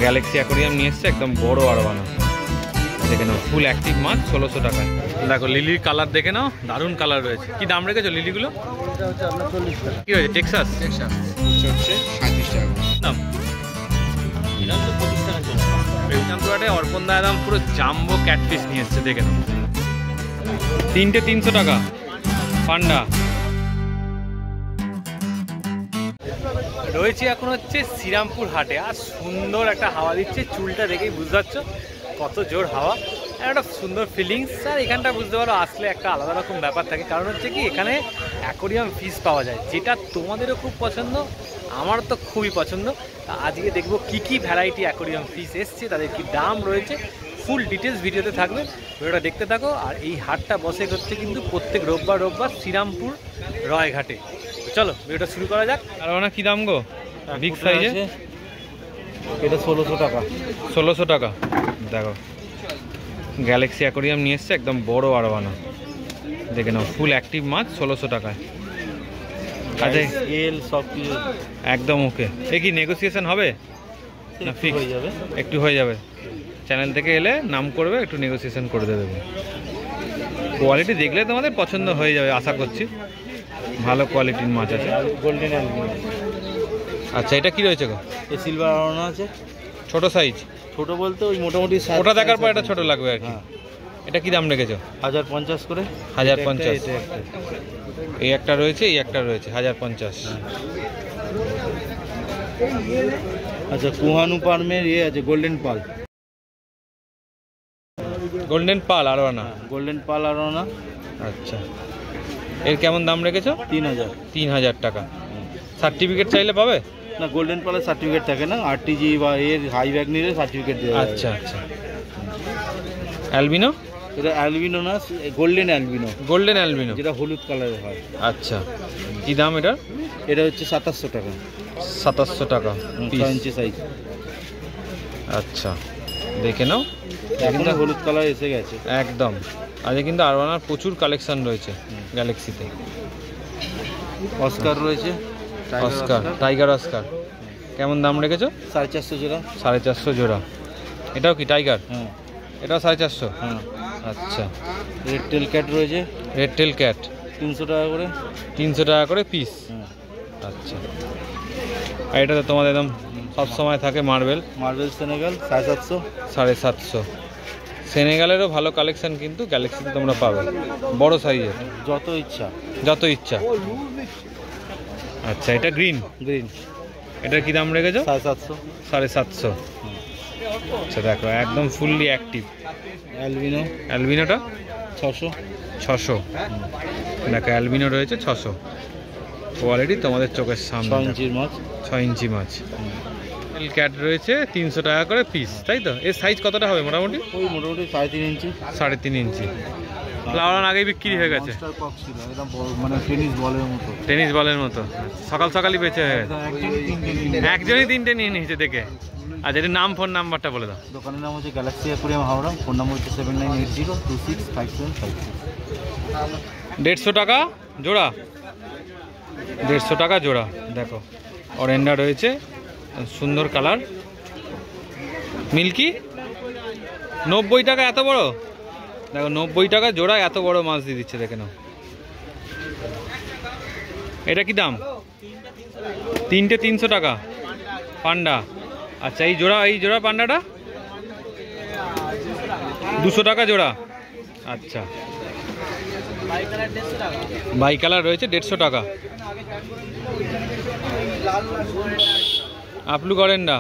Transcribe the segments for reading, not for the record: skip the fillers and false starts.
Galaxy aquarium নিয়ে এসছে, একদম বড় আরবানা। দেখে নাও ফুল অ্যাক্টিভ মাছ 1600 টাকায়। দেখো লিলির কালার দেখে নাও, দারুণ কালার রয়েছে। কি দাম রেখেছো লিলিগুলো? কি হয়েছে? টেক্সাস হচ্ছে 37 টাকা দাম। প্রেমচাঁদপুরাটে অর্পণ দা দাম পুরো জাম্বো ক্যাটফিশ নিয়ে এসছে, দেখে নাও। 3টে 300 টাকা পান্ডা। রয়েছে এখন হচ্ছে শ্রীরামপুর হাটে, আর সুন্দর একটা হাওয়া দিচ্ছে। চুলটা দেখেই বুঝতে পারছো কত জোর হাওয়া, একটা সুন্দর ফিলিংস। আর এখানটা বুঝতে পারো আসলে একটা আলাদা রকম ব্যাপার থাকে, কারণ হচ্ছে কি এখানে অ্যাকোরিয়াম ফিশ পাওয়া যায়, যেটা তোমাদেরও খুব পছন্দ, আমার তো খুবই পছন্দ। তা আজকে দেখবো কি কি ভ্যারাইটি অ্যাকোরিয়াম ফিশ এসছে, তাদের কি দাম রয়েছে, ফুল ডিটেলস ভিডিওতে থাকবে, ভিডিওটা দেখতে থাকো। আর এই হাটটা বসে হচ্ছে কিন্তু প্রত্যেক রোববার শ্রীরামপুর রয়ঘাটে। চলো ভিডিওটা শুরু করা যাক। আর ওনা কি দাম গো? বিগ সাইজে এটা 1600 টাকা। 1600 টাকা। দেখো গ্যালাক্সি অ্যাকোরিয়াম নিয়ে এসছে, একদম বড় আরবানা। দেখে নাও ফুল অ্যাক্টিভ মাছ 1600 টাকায়। আচ্ছা এল সব কিছু একদম ওকে। এ কি নেগোসিয়েশন হবে না ফিক্স হয়ে যাবে? একটু হয়ে যাবে। চ্যানেল থেকে এলে নাম করবে, একটু নেগোসিয়েশন করে দেবে। কোয়ালিটি দেখলে তোমাদের পছন্দ হয়ে যাবে আশা করছি। ভালো কোয়ালিটির মাছ আছে। Golden albino. আচ্ছা এটা কি রয়েছে গো? এই সিলভার আরোনা আছে, ছোট সাইজ। ছোট বলতে ওই মোটামুটি ওটা দেখার পর এটা ছোট লাগবে আর কি। এটা কি দাম রেখেছো? 1050 করে। 1050। এই একটা রয়েছে, এই একটা রয়েছে 1050। আচ্ছা কুহানু পার্মের ইয়ে আছে গোল্ডেন পাল। গোল্ডেন পাল আরবানা। গোল্ডেন পাল আরোনা। আচ্ছা এর কেমন দাম রেখেছো? 3000। 3000 টাকা। সার্টিফিকেট চাইলে পাবে? না গোল্ডেন পালের সার্টিফিকেট থাকে না, আরটিজি বা এর হাই ব্যাগ নিলে সার্টিফিকেট দেওয়া। আচ্ছা আচ্ছা। অ্যালবিনো? এটা অ্যালবিনো না, গোল্ডেন অ্যালবিনো। গোল্ডেন অ্যালবিনো যেটা হলুদ কালারের হয়। আচ্ছা কি দাম এটা? এটা হচ্ছে 2700 টাকা। 2700 টাকা 6 ইঞ্চি সাইজ। আচ্ছা দেখে নাও, এখন হলুদ কালার এসে গেছে একদম। আজকে কিন্তু আরবানার প্রচুর কালেকশন রয়েছে গ্যালাক্সিতে। অস্কার রয়েছে, অস্কার, টাইগার অস্কার। কেমন দাম রেখেছো? 450 জোড়া। 450 জোড়া। এটাও কি টাইগার? হ্যাঁ এটাও 450। হ্যাঁ। আচ্ছা রেড টেল ক্যাট রয়েছে, রেড টেল ক্যাট 300 টাকা করে। 300 টাকা করে পিস। আচ্ছা আর এটা তো তোমাদের একদম সবসময় থাকে মার্বেল। Marble Senegal 750। 750। সেনেগালেরও ভালো কালেকশন কিন্তু গ্যালাক্সিতে তোমরা পাবে, বড় সাইজের, যত ইচ্ছা যত ইচ্ছা। আচ্ছা এটা গ্রিন। গ্রিন। এটার কি দাম রেখেছো? 750। 750। আচ্ছা দেখো একদম ফুললি অ্যাক্টিভ। অ্যালবিনো। অ্যালবিনোটা 600। 600। দেখো অ্যালবিনো রয়েছে 600। কোয়ালিটি তোমাদের চোখের সামনে। 6 ইঞ্চির মাছ। 6 ইঞ্চি মাছ। ক্যাট রয়েছে 300 টাকা করে পিস, তাই তো? এর সাইজ কতটা হবে মোটামুটি? ওই মোটামুটি 3.5 ইঞ্চি। 3.5 ইঞ্চি। ফ্লাওয়ার আগেই বিক্রি হয়ে গেছে। মনস্টার কক ছিল, একদম মানে টেনিস বলের মতো। টেনিস বলের মতো। সকাল সকালই বেঁচে হয়ে গেছে। একজনই 3টে নিয়ে নিয়েছে দেখে। আচ্ছা এর নাম, ফোন নাম্বারটা বলে দাও। দোকানের নাম হচ্ছে Galaxy aquarium Howrah. Phone number হচ্ছে 7980265756। 150 টাকা জোড়া। 150 টাকা জোড়া। দেখো অরেন্ডা রয়েছে, সুন্দর কালার। মিল্কি 90 টাকা। এত বড় দেখো, 90 টাকা জোড়া, এত বড় মাছ দিয়ে দিচ্ছে, দেখে নাও। এটা কি দাম? 3টে 300 টাকা পান্ডা। আচ্ছা এই জোড়া পান্ডাটা 200 টাকা জোড়া। আচ্ছা বাই কালার রয়েছে 150 টাকা। আপলু গরেন্ডা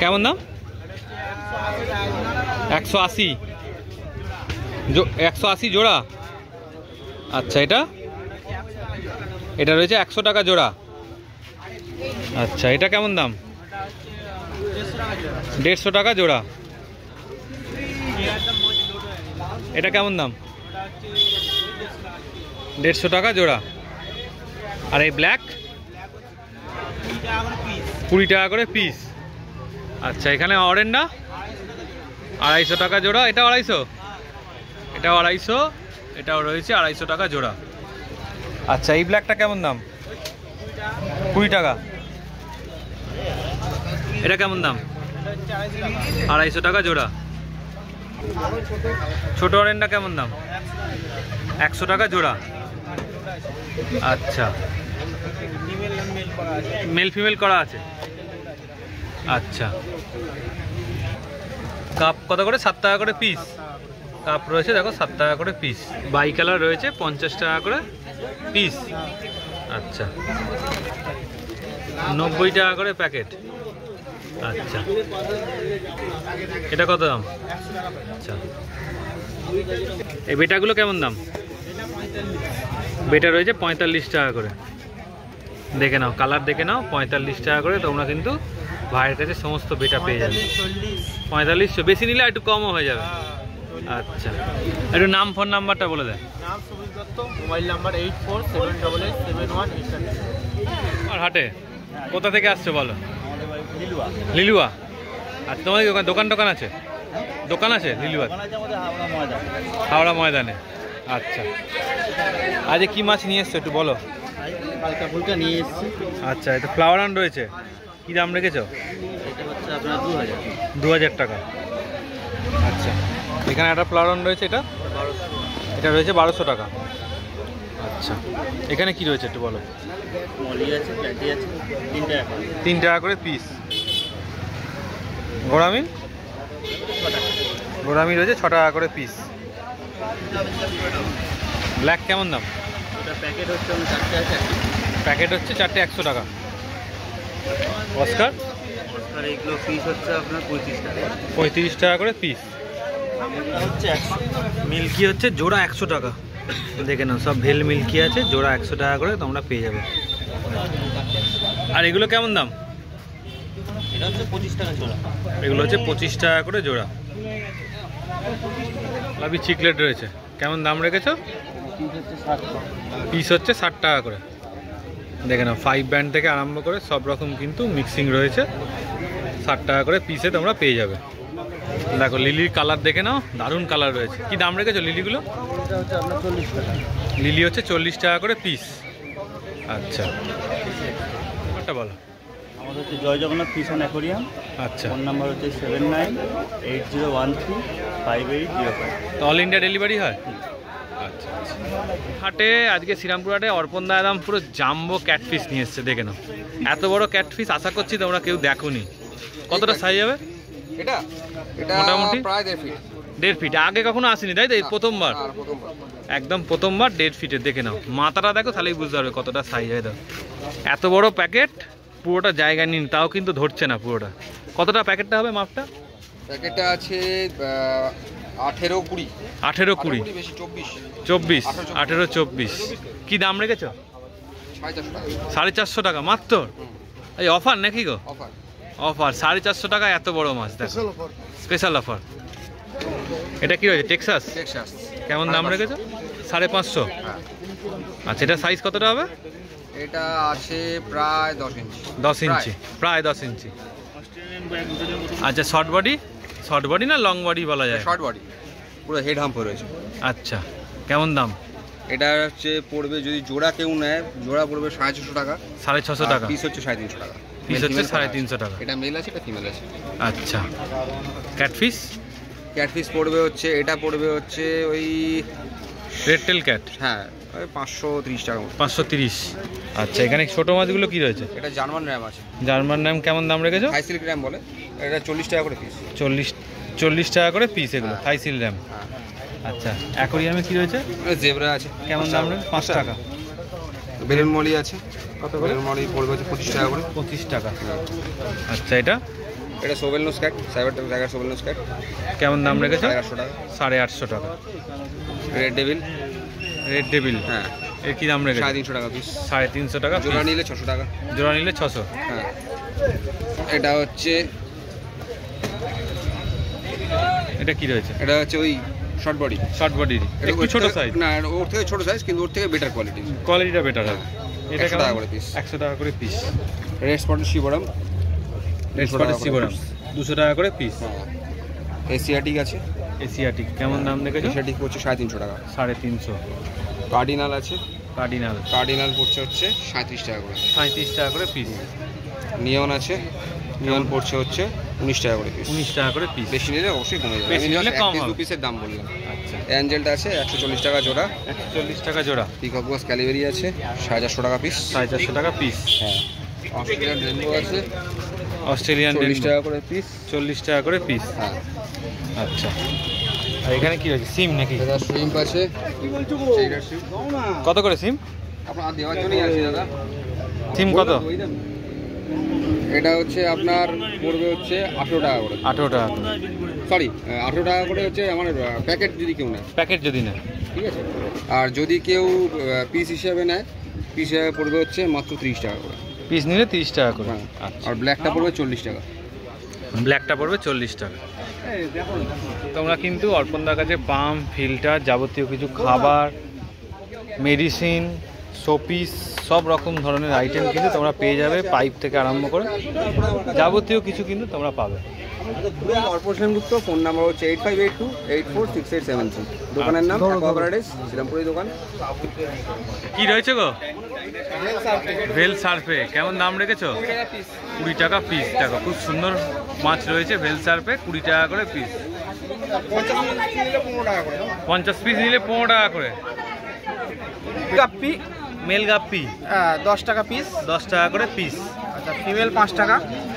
কেমন দাম? 180। 180 জোড়া। আচ্ছা এটা রয়েছে 100 টাকা জোড়া। আচ্ছা এটা কেমন দাম? 150 টাকা জোড়া। এটা কেমন দাম? 150 টাকা জোড়া। আর এই ব্ল্যাক 20 টাকা করে পিস। আচ্ছা এখানে অরেন্ডা 250 টাকা জোড়া। এটা 250, এটাও 250, এটাও রয়েছে 250 টাকা জোড়া। আচ্ছা এই ব্ল্যাকটা কেমন দাম? 20 টাকা। এটা কেমন দাম? 250 টাকা জোড়া। ছোট অরেঞ্জটা কেমন দাম? 100 টাকা জোড়া। আচ্ছা, মেল ফিমেল করা আছে। আচ্ছা, কাপ কত করে? 7 টাকা করে পিস কাপ রয়েছে, দেখো 7 টাকা করে পিস। বাই কালার রয়েছে 50 টাকা করে পিস। আচ্ছা, 90 টাকা করে প্যাকেট। আচ্ছা, এটা কত দাম? আচ্ছা, এই বেটাগুলো কেমন দাম? বেটা রয়েছে 45 টাকা করে। দেখে নাও, কালার দেখে নাও, 45 টাকা করে। তোমরা কিন্তু ভাইয়ের কাছে সমস্ত বেটা পেয়ে যাবে। 4500, বেশি নিলে একটু কমও হয়ে যাবে। আচ্ছা, একটু নাম ফোন নাম্বারটা বলে দেয়। নাম সুমিত দত্ত, মোবাইল নাম্বার 8478871712। আর হাটে কোথা থেকে আসছো বলো? লিলুয়া। আচ্ছা, তোমাদের দোকান টোকান আছে? দোকান আছে লিলুয়া? হাওড়া ময়দানে। আচ্ছা, আজ কি মাছ নিয়ে এসছো একটু বলো। হালকা ফুলকা নিয়ে এসেছি। আচ্ছা, এটা ফ্লাওয়ার রান রয়েছে, কি দাম রেখেছো? এটা হচ্ছে আপনার 2000। 2000 টাকা। আচ্ছা, এখানে একটা ফ্লাওয়ার রান রয়েছে, এটা রয়েছে 1200 টাকা। আচ্ছা, এখানে কি রয়েছে একটু বলো। মলি আছে, প্যাটি আছে, 3 টাকা। 3 টাকা করে পিস। গোড়ামি? গোড়ামি রয়েছে 6 টাকা করে পিস। ব্ল্যাক কেমন দাম? এটা প্যাকেট হচ্ছে 4টে আছে। প্যাকেট হচ্ছে 4টে 100 টাকা। অস্কার? আর এগুলো পিস হচ্ছে আপনার 35 টাকা। 35 টাকা করে পিস। এটা হচ্ছে 100। মিল্কি হচ্ছে জোড়া 100 টাকা। দেখে নাও, সব ভেল মিল্কি আছে, জোড়া 100 টাকা করে তোমরা পেয়ে যাবে। আর এগুলো কেমন দাম? এটা হচ্ছে 25 টাকা জোড়া। এগুলো হচ্ছে 25 টাকা করে জোড়া। লাভি চিকলেট রয়েছে, কেমন দাম রেখেছো? পিস হচ্ছে 60 টাকা। পিস হচ্ছে 60 টাকা করে। দেখে নাও, 5 ব্যান্ড থেকে আরম্ভ করে সব রকম কিন্তু মিক্সিং রয়েছে। 60 টাকা করে পিসে তোমরা পেয়ে যাবে। দেখো, লিলির কালার দেখে নাও, দারুণ কালার রয়েছে। কি দাম রেখেছো লিলিগুলো? এটা হচ্ছে আপনার 40 টাকা। লিলি হচ্ছে 40 টাকা করে পিস। আচ্ছা, একটা বলো। আমাদের হচ্ছে জয় জগন্নাথ ফিশ অ্যান্ড অ্যাকোরিয়াম। আচ্ছা, ফোন নাম্বার হচ্ছে 7980135805। তো অল ইন্ডিয়া ডেলিভারি হয়? আচ্ছা, আচ্ছা। হাটে আজকে শ্রীরামপুর হাটে অর্পণ দা একদম পুরো জাম্বো ক্যাটফিশ নিয়ে এসছে। দেখে নাও, এত বড় ক্যাটফিশ আশা করছি তোমরা কেউ দেখোনি। কতটা সাইজ হবে এটা মোটামুটি? প্রায় 1.5 ফিট। 1.5 ফিট। আগে কখনো আসেনি তাই তো? এই প্রথমবার? আর প্রথমবার। একদম প্রথমবার 1.5 ফিটের। দেখে নাও, মাথাটা দেখো, তাহলেই বুঝতে পারবে কতটা সাইজ হয়। দেখো, এত বড় প্যাকেট, পুরোটা জায়গা নিন, তাও কিন্তু ধরছে না পুরোটা। কতটা প্যাকেটটা হবে মাপটা? প্যাকেটটা আছে 18-20। 18-20 বেশি 24। 24, 18-24। কি দাম রেখেছো? 450 টাকা। 450 টাকা মাত্র? এই অফার নাকি গো? অফার। অফার 450 টাকা এত বড় মাছ। দেখো, স্পেশাল অফার। এটা কি রয়েছে? টেক্সাস? টেক্সাস। কেমন দাম রেখেছো? 550। হ্যাঁ। আচ্ছা, এটা সাইজ কতটা হবে? এটা আছে প্রায় 10 ইঞ্চি। 10 ইঞ্চি, প্রায় 10 ইঞ্চি। আচ্ছা, শর্ট বডি না লং বডি বলা যায়? শর্ট বডি, পুরো হেড হাম্প রয়েছে। আচ্ছা, কেমন দাম? এটা হচ্ছে পড়বে, যদি জোড়া কেউ নেয়, জোড়া পড়বে 650 টাকা। 650 টাকা। পিস হচ্ছে 350 টাকা। পিস হচ্ছে 350 টাকা। এটা মেল আছে, এটা ফিমেল আছে। আচ্ছা, ক্যাটফিশ? ক্যাটফিশ পড়বে হচ্ছে, এটা পড়বে হচ্ছে ওই রেড টেল ক্যাট? হ্যাঁ, ওই 530 টাকা মতো। 530। আচ্ছা, এখানে ছোট মাছগুলো কি রয়েছে? এটা জার্মান র্যাম আছে। জার্মান র্যাম কেমন দাম রেখেছো? হাই সিল্ক র্যাম বলে, এটা 40 টাকা করে পিস। 40 টাকা করে পিস এগুলো, হ্যাঁ। থাইসিল র্যাম। হ্যাঁ। আচ্ছা, অ্যাকোরিয়ামে কি রয়েছে? জেব্রা আছে। কেমন দাম রেখে? 5 টাকা। বেলুন মলি আছে। কত করে? বেলুন মলি পড়বে হচ্ছে 25 টাকা করে। 25 টাকা। আচ্ছা, এটা সোবেলনোস ক্যাট, সাইবার সোবেলনোস ক্যাট। কেমন দাম রেখেছো? 850 টাকা। 850 টাকা। Red devil. Red devil? হ্যাঁ, এর কি দাম রেখেছো? 350 টাকা পিস। 350 টাকা জোড়া piece। নিলে 600 টাকা। জোড়া নিলে 600। হ্যাঁ, এটা হচ্ছে এটা কি রয়েছে? এটা হচ্ছে ওই শর্ট বডি। শর্ট বডির, একটু ছোট সাইজ। না, ওর থেকে ছোট সাইজ, কিন্তু ওর থেকে বেটার কোয়ালিটি। কোয়ালিটিটা বেটার হবে। এটা 100 টাকা করে পিস। 100 টাকা করে পিস। Red spotted Shivram. Red spotted Shivram 200 টাকা করে পিস। এশিয়াটিক আছে। এশিয়াটিক কেমন দাম রেখেছো? এশিয়াটিক পড়ছে 350 টাকা। 350। কার্ডিনাল আছে। কার্ডিনাল পড়ছে হচ্ছে 37 টাকা করে। 37 টাকা করে পিস। নিয়ন আছে। নিয়ন পড়ছে হচ্ছে 19 টাকা করে পিস। 19 টাকা করে পিস। বেশি নিলে অবশ্যই কমে যাবে, বেশি আমি নিলে just কম এক পিস হবে। দু পিসের দাম বললাম। আচ্ছা, অ্যাঞ্জেলটা আছে 140 টাকা জোড়া, 140 টাকা জোড়া, পিকক বক্স ক্যালিবেরি আছে 450 টাকা পিস। 450 টাকা পিস। হ্যাঁ, অস্ট্রেলিয়ান রেনবো আছে অস্ট্রেলিয়ান 40 টাকা করে পিস। 40 টাকা করে পিস। হ্যাঁ, আচ্ছা, আর এখানে কি রয়েছে, সিম নাকি? দাদা শ্রিম্প আছে, সেইটার শ্রিম্প কত করে সিম? আপনার দেওয়ার জন্যই আছে দাদা। সিম কত? এটা হচ্ছে আপনার পড়বে হচ্ছে 18 টাকা করে, 18 টাকা করে সরি 18 টাকা করে হচ্ছে আমার প্যাকেট যদি কেউ নেয়, প্যাকেট যদি না। ঠিক আছে। আর যদি কেউ পিস হিসাবে নেয়, পিস হিসাবে পড়বে হচ্ছে মাত্র 30 টাকা করে। পিস নিলে 30 টাকা করে। হ্যাঁ, আচ্ছা, আর ব্ল্যাকটা পড়বে 40 টাকা। ব্ল্যাকটা পড়বে 40 টাকা। তোমরা কিন্তু অর্পণদার কাছে পাম্প, ফিল্টার, যাবতীয় কিছু খাবার, মেডিসিন, শোপিস, সব রকম ধরনের আইটেম কিন্তু তোমরা পেয়ে যাবে, পাইপ থেকে আরম্ভ করে যাবতীয় কিছু কিন্তু তোমরা পাবে। অর্পণ সেনগুপ্ত, ফোন নাম্বার হচ্ছে 8582846873। দোকানের নাম অ্যাকোয়াগার্ডেস, শ্রীরামপুরের দোকান। কি রয়েছে গো? ভেল সার্ফে কেমন দাম রেখেছো? 20 টাকা পিস। দেখো খুব সুন্দর মাছ রয়েছে ভেল সার্ফে, 20 টাকা করে পিস। 50 পিস নিলে 15 টাকা করে। গাপ্পি মেল গাপ্পি 10 টাকা পিস। 10 টাকা করে পিস। আচ্ছা, ফিমেল 5 টাকা।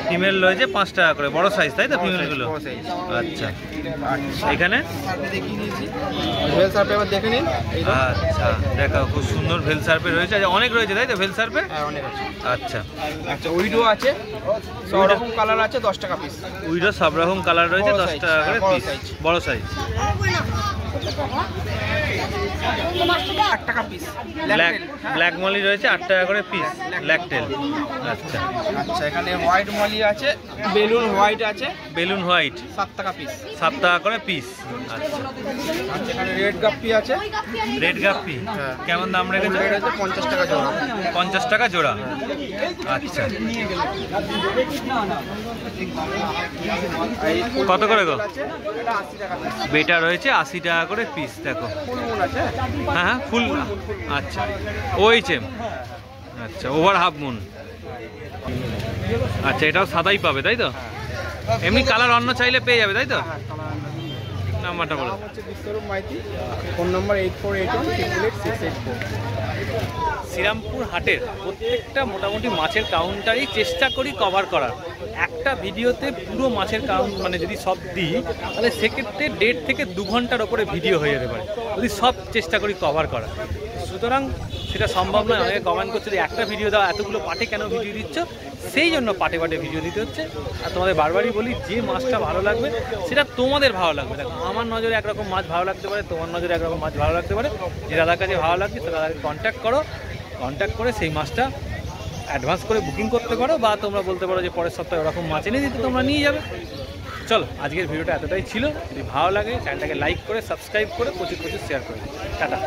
ফিমেল রয়েছে 5 টাকা করে, বড় সাইজ তাই তো ফিমেলগুলো? বড় size। আচ্ছা, এখানে দেখিয়ে দিয়েছি, ভেল সার্ফে এবার দেখে নিন। এই তো। আচ্ছা, দেখো খুব সুন্দর ভেল সার্ফে রয়েছে। আচ্ছা, অনেক রয়েছে তাই তো ভেল সার্ফে? হ্যাঁ, অনেক আছে। আচ্ছা, আচ্ছা, উইডো আছে, সব রকম কালার আছে, 10 টাকা পিস। উইডো সব রকম কালার রয়েছে, বড় 10 size, টাকা করে বড় পিস। size। বড় সাইজ। 8 টাকা পিস। ব্ল্যাক ব্ল্যাক মলি রয়েছে 8 টাকা করে পিস, ব্ল্যাকটেল। আচ্ছা, আচ্ছা, এখানে হোয়াইট মলি আছে, বেলুন হোয়াইট আছে, বেলুন হোয়াইট 7 টাকা পিস। 7 টাকা করে পিস। আচ্ছা, আচ্ছা, এখানে রেড গাপ্পি আছে, রেড গাপ্পি হ্যাঁ। কেমন দাম রেখেছো? রেড আছে 50 টাকা জোড়া। 50 টাকা জোড়া। আচ্ছা, এই কত করে গো? আছে, এটা 80 টাকা পিস। বেটা রয়েছে 80 টাকা করে পিস। দেখো, ফুল মুন আছে, হ্যাঁ হ্যাঁ, ফুল। আচ্ছা, ওইচএম। আচ্ছা, ওভার হাফ মুন। আচ্ছা, এটাও সাদাই পাবে তাই তো? এমনি কালার অন্য চাইলে পেয়ে যাবে তাই তো? নাম্বারটা বলো। নাম হচ্ছে বিশ্বরূপ মাইতি, ফোন নম্বর 8481888684। শ্রীরামপুর হাটের প্রত্যেকটা মোটামুটি মাছের কাউন্টারই চেষ্টা করি কভার করার। একটা ভিডিওতে পুরো মাছের কাউন্ট মানে যদি সব দিই তাহলে সেক্ষেত্রে 1.5 থেকে 2 ঘন্টার ওপরে ভিডিও হয়ে যেতে পারে, যদি সব চেষ্টা করি কভার করা। সুতরাং সেটা সম্ভব নয়। অনেকে কমেন্ট করছে যে একটা ভিডিও দাও, এতগুলো পাটে কেন ভিডিও দিচ্ছ? সেই জন্য পাটে পাটে ভিডিও দিতে হচ্ছে। আর তোমাদের বারবারই বলি, যে মাছটা ভালো লাগবে সেটা তোমাদের ভালো লাগবে। দেখো, আমার নজরে একরকম মাছ ভালো লাগতে পারে, তোমার নজরে একরকম মাছ ভালো লাগতে পারে। যে দাদার কাছে ভালো লাগছে সে দাদাকে কন্ট্যাক্ট করো, কন্ট্যাক্ট করে সেই মাছটা অ্যাডভান্স করে বুকিং করতে পারো, বা তোমরা বলতে পারো যে পরের সপ্তাহে ওরকম মাছ এনে দিতে, তোমরা নিয়ে যাবে। চলো, আজকের ভিডিওটা এতটাই ছিল। যদি ভালো লাগে চ্যানেলটাকে লাইক করে, সাবস্ক্রাইব করে, প্রচুর প্রচুর শেয়ার করে। টাটা।